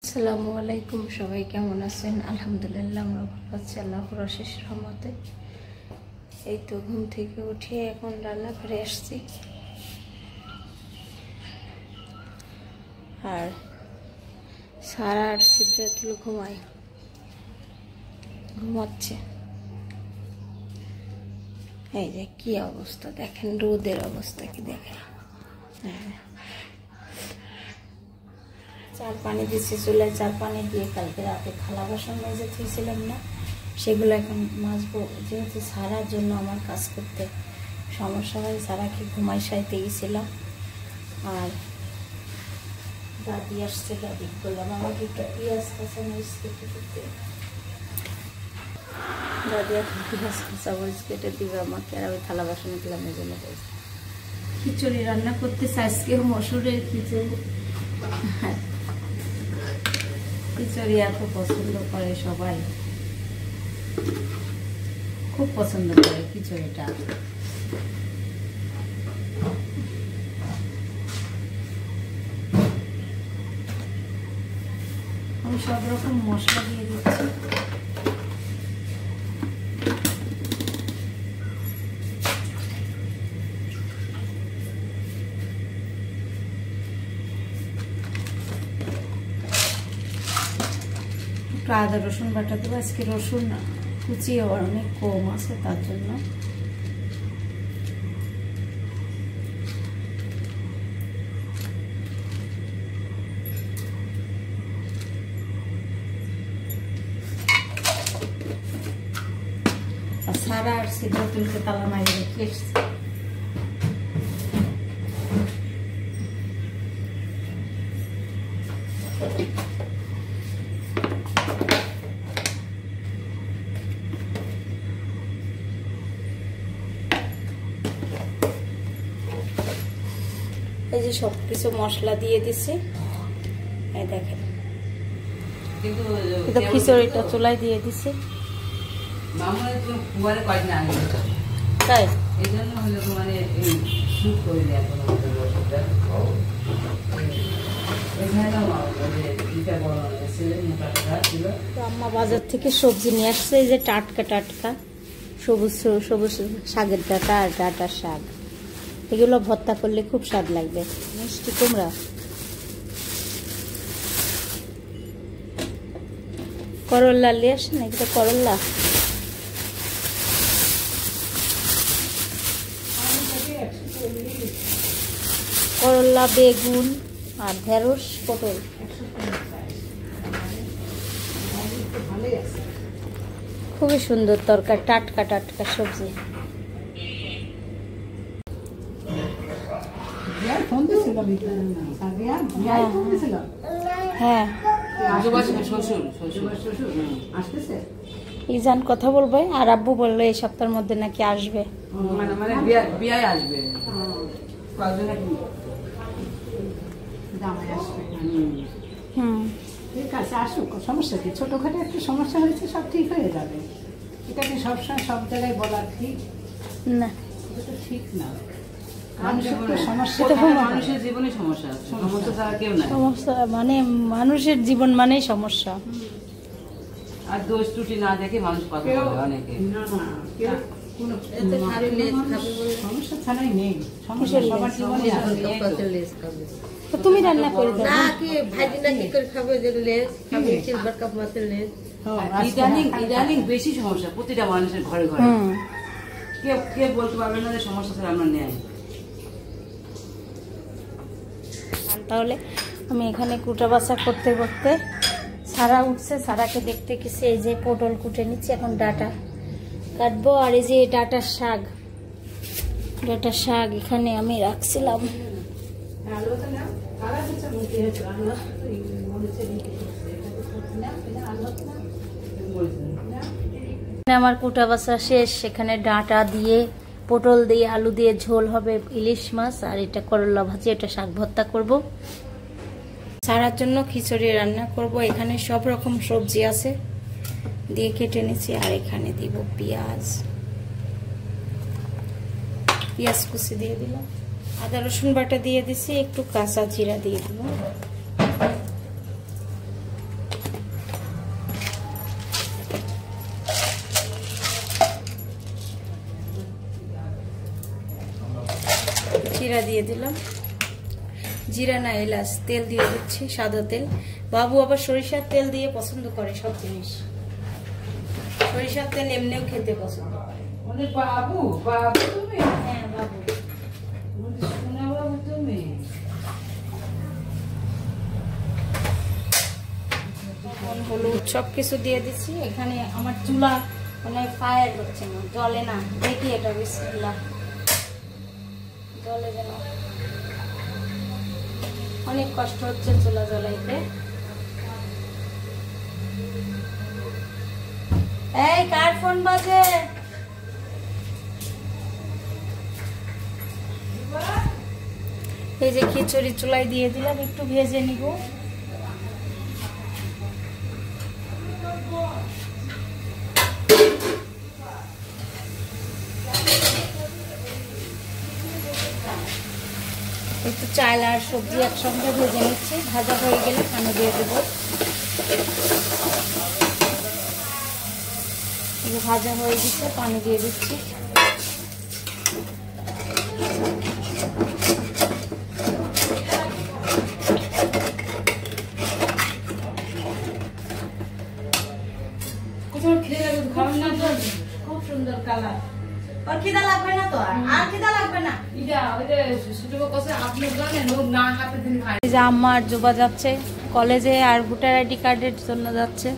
আসসালামু আলাইকুম, সবাই কেমন আছেন? আলহামদুলিল্লাহ, আমরা ভালো আছি আল্লাহর অশেষ রহমতে। এই তো ঘুম থেকে উঠে এখন রান্না করে আসছি। আর সারা আর সিদ্ধাতুল ঘুমাচ্ছে। এই যে কি অবস্থা দেখেন, রোদের অবস্থা কি দেখেন। হ্যাঁ, চার পানি দিচ্ছি চুলায়। চার পানি দিয়ে কালকে রাতে থালা বাসন মেজে থুইছিলাম না, সেগুলো এখন মাজবো। যেহেতু সারার জন্য আমার কাজ করতে সমস্যা হয়, সারাকে ঘুমাই সাইতে গেছিলাম। আর দাদি আসছে, দাদি বললাম আমাকে একটু পেঁয়াজ কাঁচা মরিচ কেটে দিতে। দাদি এখন পেঁয়াজ কাঁচা মরিচ কেটে দিবে আমাকে, আর আমি থালা বাসনে দিলাম। এই জন্য খিচুড়ি রান্না করতেছে আজকে, মসুরের খিচুড়ি। খিচুড়ি এত পছন্দ করে সবাই, খুব পছন্দ করে খিচুড়িটা। আমি সব রকম মশলা দিয়ে দিচ্ছি। আদা রসুন বাটা দেবো আজকে, রসুন কুচি অনেক কম আছে তার জন্য। আর সারা আর সিদ্ধাতুলকে তালা মারিয়ে রেখে এসছি। এই যে সব কিছু মশলা দিয়ে দিছি, এই দেখেন। কিন্তু খিচুড়িটা চুলায় দিয়ে দিছি। তাই আম্মা বাজার থেকে সবজি নিয়ে আসছে। এই যে টাটকা টাটকা সবুজ সবুজ শাকের ডাঁটা আর ডাঁটার শাক, এগুলো ভর্তা করলে খুব স্বাদ লাগবে। মিষ্টি কুমড়া, করল্লা নিয়ে আসেন, এগুলো করল্লা। করল্লা, বেগুন আর ঢেঁড়স, পটল। খুবই সুন্দর তরকারি, টাটকা টাটকা সবজি। হ্যাঁ, ইজান কথা বলবে, আর আব্বু বললো এই সপ্তাহের মধ্যে নাকি আসবে। ঠিক আছে, আসুক, সমস্যা কি? ছোটখাটো একটা সমস্যা হয়েছে, সব ঠিক হয়ে যাবে। এটা কি সবসময় সব জায়গায় বলা ঠিক না? এটা ঠিক না। মানে মানুষের জীবন মানেই সমস্যা। আর দোষ ত্রুটি না দেখে মানুষ কথা বলে অনেকে। সমস্যা ছাড়াই নেই, সমস্যা সবার জীবনে। তুমি রান্না করে দাও না, কি ভাজি না কি করে খাবে? যে লেজ খাবে, সিলভার কাপ মাছের লেজ। ইদানিং বেশি সমস্যা প্রতিটা মানুষের ঘরে ঘরে। কে বলতে পারবে না যে সমস্যা ছাড়া আমরা নেই। তাহলে আমি এখানে কুটা বাছা করতে করতে সারা উঠছে, সারাকে দেখতে গেছি। এই যে পটল কুটে নিচ্ছি, এখন ডাটা কাটবো। আর এই যে ডাটার শাক এখানে আমি রাখছিলাম। আমার কুটা বাছা শেষ। এখানে ডাঁটা দিয়ে, পটল দিয়ে, আলু দিয়ে ঝোল হবে, ইলিশ মাছ, আর এটা করলা ভাজি, এটা শাক ভর্তা করব। সারার জন্য খিচুড়ি রান্না করব। এখানে সব রকম সবজি আছে, দিয়ে কেটে নিচ্ছি। আর এখানে দিব পেঁয়াজ কুচি দিয়ে দিলাম, আদা রসুন বাটা দিয়ে দিছি, একটু কাঁচা জিরা দিয়ে দিব। জিরা দিয়ে দিলাম, জিরা না এলাচ, তেল দিয়ে দিচ্ছি, সাদা তেল। বাবু আবার সরিষার তেল দিয়ে পছন্দ করে সব জিনিস, সরিষার তেল এমনিও খেতে পছন্দ করে। বাবু বাবু তুমি? হ্যাঁ বাবু। সোনা বাবু তুমি? হলুদ সবকিছু দিয়ে দিচ্ছি। এখানে আমার চুলা মানে ফায়ার হচ্ছে না, জলে না, দেখি এটা বিসমিল্লাহ, জলে যেন, অনেক কষ্ট হচ্ছে চুলা জ্বলাইতে। এই কার ফোন বাজে? এই যে খিচুড়ি চুলাই দিয়ে দিলাম, একটু ভেজে নিব। একটু চাল আর সবজি একসঙ্গে ভেজে নিচ্ছি, ভাজা হয়ে গেলে পানি দিয়ে দেবো। ভাজা হয়ে গেছে, পানি দিয়ে দিচ্ছি। খুব সুন্দর কালার। আর খিদা লাগবে না তো? আর খিদা লাগবে না? এই যে আম্মা আর জোবা যাচ্ছে কলেজে, আর ভোটার আইডি কার্ডের জন্য যাচ্ছে।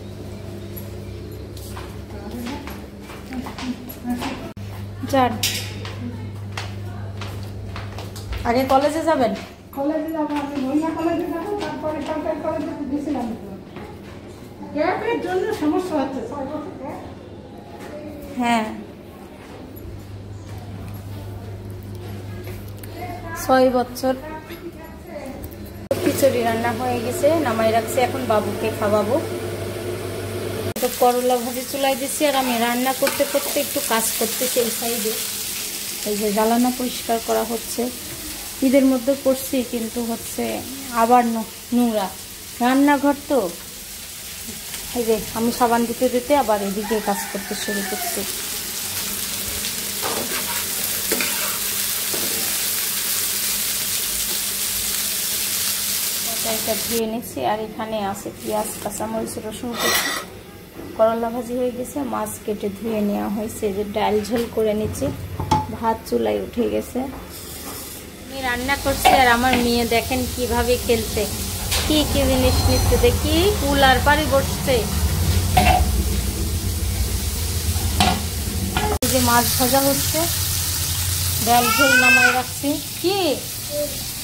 যান, আগে কলেজে যাবেন? কলেজে যাবো, আমি ভৈয়া কলেজে যাবো, তারপরে সরকারি কলেজে দিয়েছিলাম। গ্যাপের জন্য সমস্যা হচ্ছে, 6 বছর গ্যাপ। হ্যাঁ, 6 বছর। খিচুড়ি রান্না হয়ে গেছে, নামাই রাখছি, এখন বাবুকে খাওয়াবো। তো করলা ভাজি চুলাই দিচ্ছি, আর আমি রান্না করতে করতে একটু কাজ করতেছি এই সাইডে। এই যে জ্বালানা পরিষ্কার করা হচ্ছে, ঈদের মধ্যে করছি, কিন্তু হচ্ছে আবার নোংরা রান্নাঘর তো। এই যে আমি সাবান দিতে দিতে আবার এদিকে কাজ করতে শুরু করছি। এটা ধুয়ে নিচ্ছি, আর এখানে আছে পেঁয়াজ, কাঁচামরিচ, রসুন কুচি। করলা ভাজি হয়ে গেছে, মাছ কেটে ধুয়ে নেওয়া হয়েছে। যে ডাল ঝোল করে নিচ্ছি, ভাত চুলায় উঠে গেছে। আমি রান্না করছি, আর আমার মেয়ে দেখেন কিভাবে খেলতে, কি কি জিনিস নিচ্ছে দেখি, কুলার পাড়ি বসছে। এই যে মাছ ভাজা হচ্ছে, ডাল ঝোল নামাই রাখছি। কি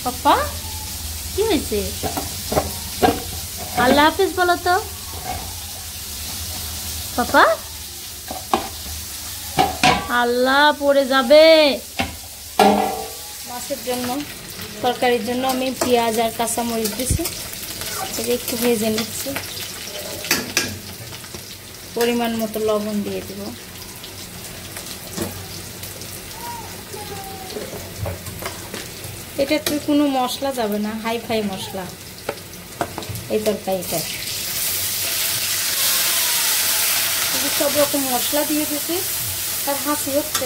পাপা, কি হয়েছে? আল্লাহ হাফিজ বলো তো পাপা। আল্লাহ পড়ে যাবে। মাছের জন্য, তরকারির জন্য আমি পেঁয়াজ আর কাঁচামরিচ দিছি, একটু ভেজে নিচ্ছি। পরিমাণ মতো লবণ দিয়ে দেব। এটাতে কোনো মশলা যাবে না, হাই ফাই মশলা এই তরকারিটা। সব রকম মশলা দিয়ে দিচ্ছি, তার হাসি হচ্ছে।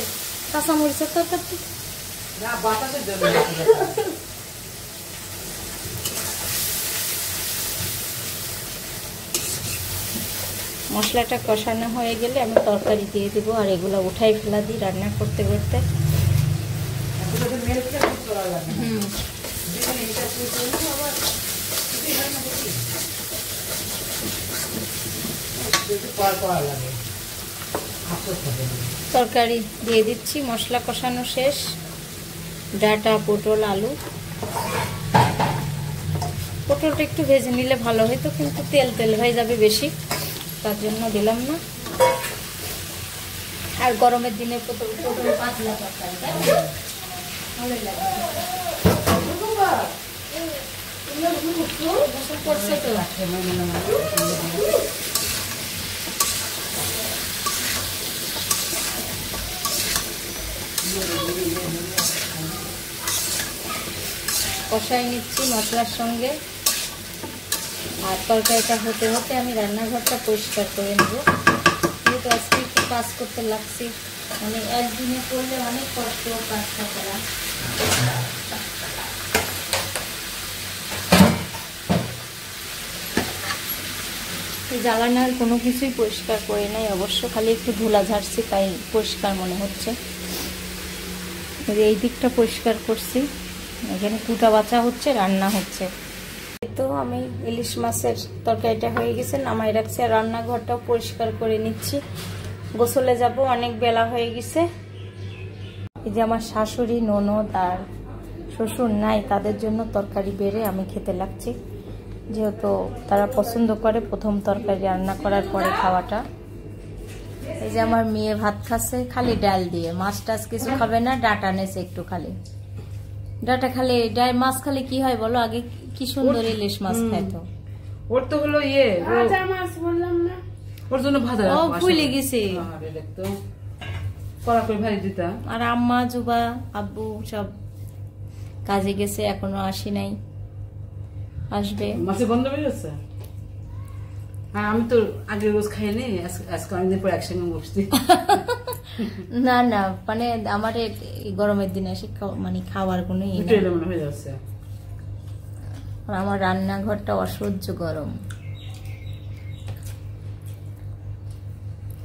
কাঁচামরিচের তরকারি মশলাটা কষানো হয়ে গেলে আমি তরকারি দিয়ে দেব, আর এগুলো উঠাই ফেলা দিই রান্না করতে করতে। তরকারি দিয়ে দিচ্ছি, মশলা কষানো শেষ। ডাঁটা, পটল, আলু। পটলটা একটু ভেজে নিলে ভালো হতো, কিন্তু তেল তেল হয়ে যাবে বেশি, তার জন্য দিলাম না। আর গরমের দিনে পটল পাতলা তরকারি ভালো লাগে। করছে তো কষাই নিচ্ছি মশলার সঙ্গে। আর তরকারিটা হতে হতে আমি রান্নাঘরটা পরিষ্কার করে নেব, যেহেতু আজকে একটু কাজ করতে লাগছি। মানে একদিনে করলে অনেক কষ্ট কাজটা করা। জ্বালানার কোনো কিছুই পরিষ্কার করে নাই, অবশ্য খালি একটু ধুলা ঝাড়ছি, তাই পরিষ্কার মনে হচ্ছে। এই দিকটা পরিষ্কার করছি, এখানে কুটা বাছা হচ্ছে, রান্না হচ্ছে। তো আমি ইলিশ মাছের তরকারিটা হয়ে গেছে, নামাই রাখছি, আর রান্নাঘরটাও পরিষ্কার করে নিচ্ছি। গোসলে যাব, অনেক বেলা হয়ে গেছে। এই যে আমার শাশুড়ি, ননদ আর শ্বশুর নাই, তাদের জন্য তরকারি বেড়ে আমি খেতে লাগছি, যেহেতু তারা পছন্দ করে প্রথম তরকারি রান্না করার পরে খাওয়াটা। এই যে আমার মেয়ে ভাত খাচ্ছে খালি ডাল দিয়ে, মাছ টাছ কিছু খাবে না, ডাটা নেছে একটু খালি। ডাটা খালি, মাছ খালি কি হয় বলো? আগে কি সুন্দর ইলিশ মাছ খাইতো। ওর তো হলো ইয়ে, মাছ বললাম না, ওর জন্য ভাজা ও ভুলে গেছি। দেখতো কড়া করে ভাজি দিতাম। আর আম্মা, জুবা, আব্বু সব কাজে গেছে, এখনো আসি নাই, আসবে। মাছের গন্ধ বেরোচ্ছে। হ্যাঁ, আমি তো আগে রোজ খাইনি, আজকে অনেকদিন পর একসঙ্গে বসছি। না না, মানে আমার এই গরমের দিনে এসে মানে খাওয়ার কোনো ই নেই। মনে হয়ে যাচ্ছে। আর আমার রান্নাঘরটা অসহ্য গরম।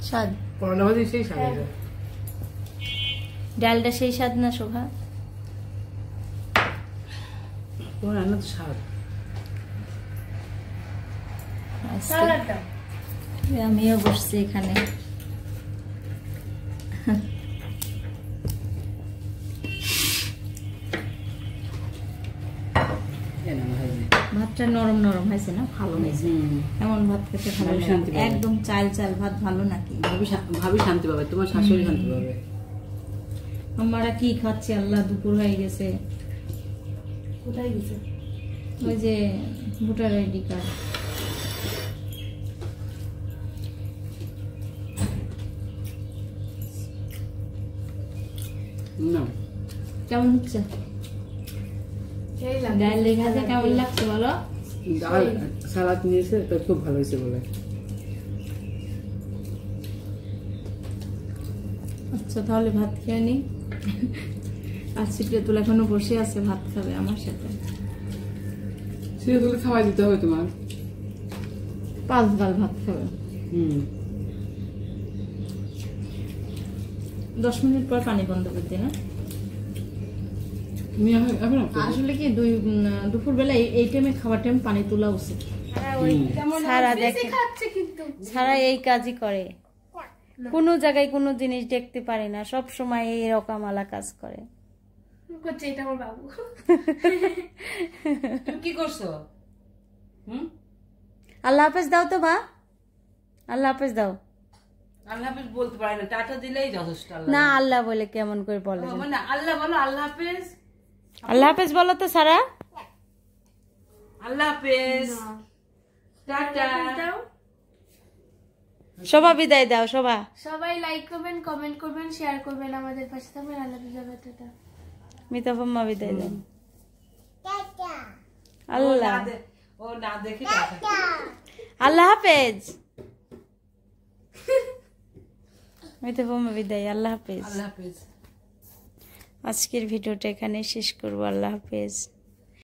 স্বাদ করলা ভাজি সেই স্বাদ। ডালটা সেই স্বাদ না শোভা? তোমার রান্না তো স্বাদ। আমিও বসছি এখানে। ভাতটা নরম নরম হয়েছে না, ভালো হয়েছে। এমন ভাত খেতে ভালো লাগে, একদম চাল চাল ভাত ভালো নাকি? ভাবি শান্তি পাবে, তোমার শাশুড়ি শান্তি পাবে। আমরা কি খাচ্ছি, আল্লাহ, দুপুর হয়ে গেছে। কোথায় গেছে? ওই যে ভোটার আইডি কার্ড। কেমন হচ্ছে ডাল লেখাতে? কেমন লাগছে বলো? ডাল সালাদ নিয়েছে, তো খুব ভালো হয়েছে বলে। আচ্ছা, তাহলে ভাত খেয়ে নি। আর সিটে তুলে এখনো বসে আছে, ভাত খাবে আমার সাথে। সিটে তুলে খাওয়াই দিতে হবে তোমার। 5 গাল ভাত খাবে। 10 মিনিট পর পানি বন্ধ করে দিই না? আসলে কি দুপুর বেলা এই টাইমে খাওয়ার টাইম পানি তোলা উচিত। সারা দেখে, সারা এই কাজই করে, কোনো জায়গায় কোনো জিনিস দেখতে পারে না, সব সময় এইরকম আলা কাজ করে। এটা আমার বাবু। তুমি কি করছো? আল্লাহ হাফেজ দাও তো, বা আল্লাহ হাফেজ দাও। আল্লাহ হাফেজ বলতে পারে না, টাটা দিলেই যথেষ্ট। না, আল্লাহ বলে কেমন করে বলে? মানে আল্লাহ বলো, আল্লাহ হাফেজ। আল্লাহ হাফেজ বলো তো সারা। আল্লাহ হাফেজ, টাটা। শোভা বিদায় দাও। শোভা, সবাই লাইক করবেন, কমেন্ট করবেন, শেয়ার করবেন, আমাদের পাশে থাকবেন। আল্লাহ হাফেজ, টাটা। মিতাফম্মা বিদায় দাও। আল্লাহ, ও না দেখে আল্লাহ হাফেজ। মিতাফম্মা বিদায়, আল্লাহ হাফেজ। আল্লাহ হাফেজ। আজকের ভিডিওটা এখানে শেষ করবো। আল্লাহ হাফেজ।